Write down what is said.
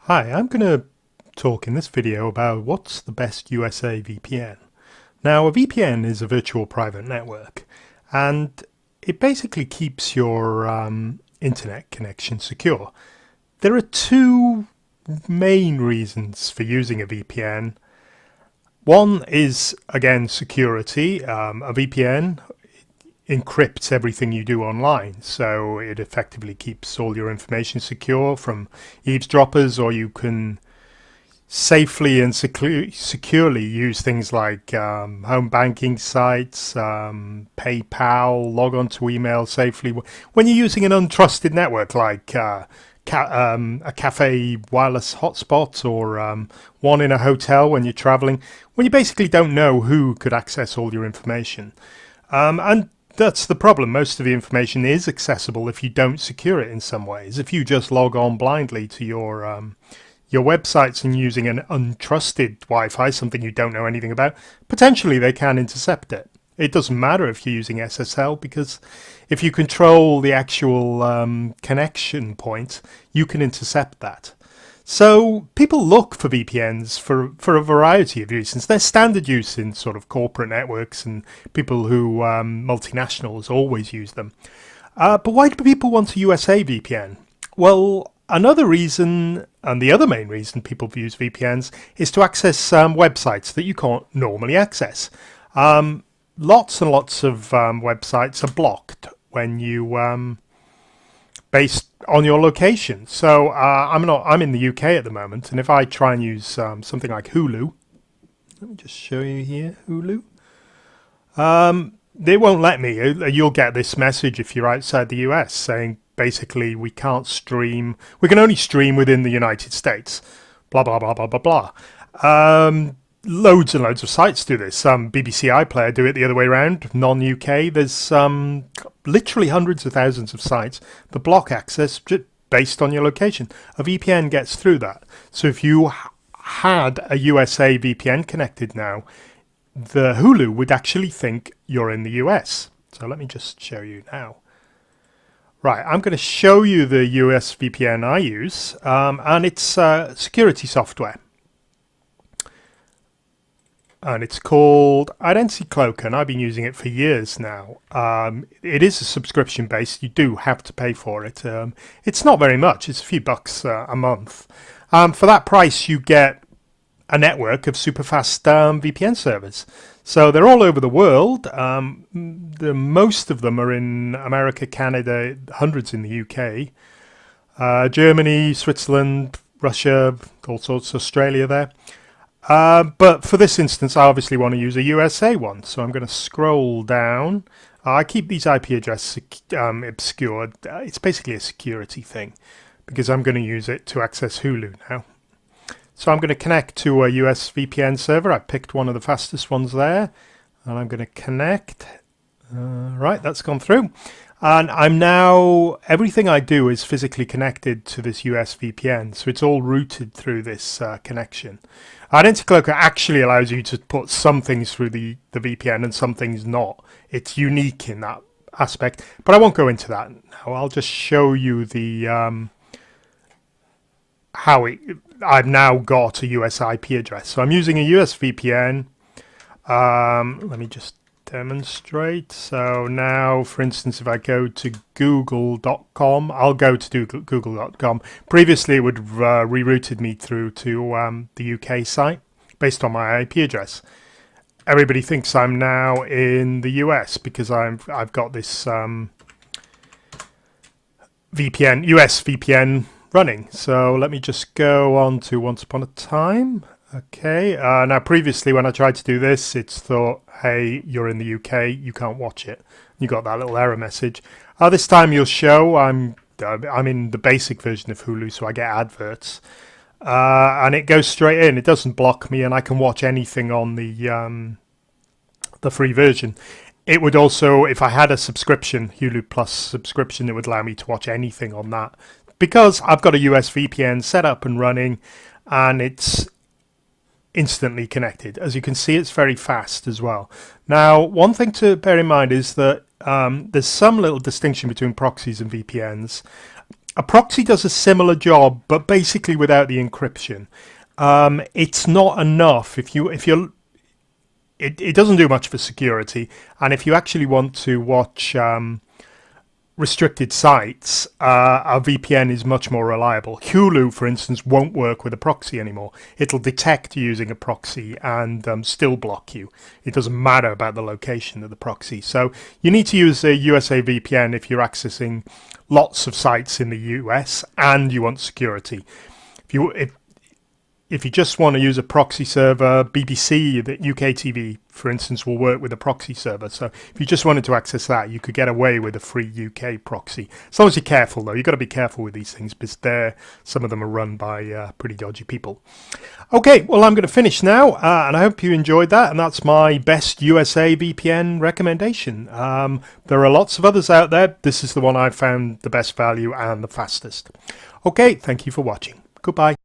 Hi, I'm going to talk in this video about what's the best USA VPN. Now, a VPN is a virtual private network, and it basically keeps your internet connection secure. There are two main reasons for using a VPN. One is, again, security. A VPN encrypts everything you do online, so it effectively keeps all your information secure from eavesdroppers, or you can safely and securely use things like home banking sites, PayPal, log on to email safely. When you're using an untrusted network like a cafe wireless hotspot, or one in a hotel when you're traveling, when you basically don't know who could access all your information. And that's the problem. Most of the information is accessible if you don't secure it in some ways. If you just log on blindly to your websites and using an untrusted Wi-Fi, something you don't know anything about, potentially they can intercept it. It doesn't matter if you're using SSL, because if you control the actual connection point, you can intercept that. So people look for VPNs for a variety of reasons. They're standard use in sort of corporate networks, and people who multinationals always use them. But why do people want a USA VPN? Well, another reason, and the other main reason people use VPNs, is to access websites that you can't normally access. Lots and lots of websites are blocked when you based on your location. So I'm in the UK at the moment, and if I try and use something like Hulu, let me just show you here, Hulu. They won't let me. You'll get this message if you're outside the US saying basically we can't stream. We can only stream within the United States. Blah blah blah blah blah blah. Loads and loads of sites do this. BBC iPlayer do it the other way around, non-UK. There's literally hundreds of thousands of sites that block access based on your location. A VPN gets through that. So if you had a USA VPN connected now, the Hulu would actually think you're in the US. So let me just show you now. Right, I'm going to show you the US VPN I use, and it's security software. And it's called Identity Cloaker, and I've been using it for years now. It is a subscription based. You do have to pay for it. It's not very much. It's a few bucks a month. For that price, you get a network of super fast VPN servers. So they're all over the world. Most of them are in America, Canada, hundreds in the UK, Germany, Switzerland, Russia, all sorts, Australia there. But for this instance, I obviously want to use a USA one, so I'm going to scroll down. I keep these IP addresses obscured. It's basically a security thing, because I'm going to use it to access Hulu now. So I'm going to connect to a US VPN server. I picked one of the fastest ones there, and I'm going to connect. Right, that's gone through. And I'm now, everything I do is physically connected to this US VPN, so it's all routed through this connection. Identity Cloaker actually allows you to put some things through the VPN and some things not. It's unique in that aspect, but I won't go into that now. I'll just show you the I've now got a US IP address. So I'm using a US VPN. Let me just demonstrate. So now, for instance, if I go to google.com, I'll go to google.com. Previously, it would have rerouted me through to the UK site based on my IP address. Everybody thinks I'm now in the US because I've got this VPN, US VPN running. So let me just go on to Once Upon a Time. Okay, now previously when I tried to do this, it's thought, hey, you're in the UK, you can't watch it. You got that little error message. This time you'll show I'm in the basic version of Hulu, so I get adverts. And it goes straight in. It doesn't block me, and I can watch anything on the free version. It would also, if I had a subscription, Hulu Plus subscription, it would allow me to watch anything on that. Because I've got a US VPN set up and running, and it's instantly connected. As you can see, it's very fast as well. Now, one thing to bear in mind is that there's some little distinction between proxies and VPNs. A proxy does a similar job, but basically without the encryption. It's not enough if you're it doesn't do much for security, and if you actually want to watch restricted sites, a VPN is much more reliable. Hulu, for instance, won't work with a proxy anymore. It'll detect you using a proxy and still block you. It doesn't matter about the location of the proxy. So you need to use a USA VPN if you're accessing lots of sites in the US and you want security. If you just want to use a proxy server, BBC, the UK TV, for instance, will work with a proxy server. So if you just wanted to access that, you could get away with a free UK proxy. As long as you're careful, though. You've got to be careful with these things because some of them are run by pretty dodgy people. Okay, well, I'm going to finish now, and I hope you enjoyed that. And that's my best USA VPN recommendation. There are lots of others out there. This is the one I've found the best value and the fastest. Okay, thank you for watching. Goodbye.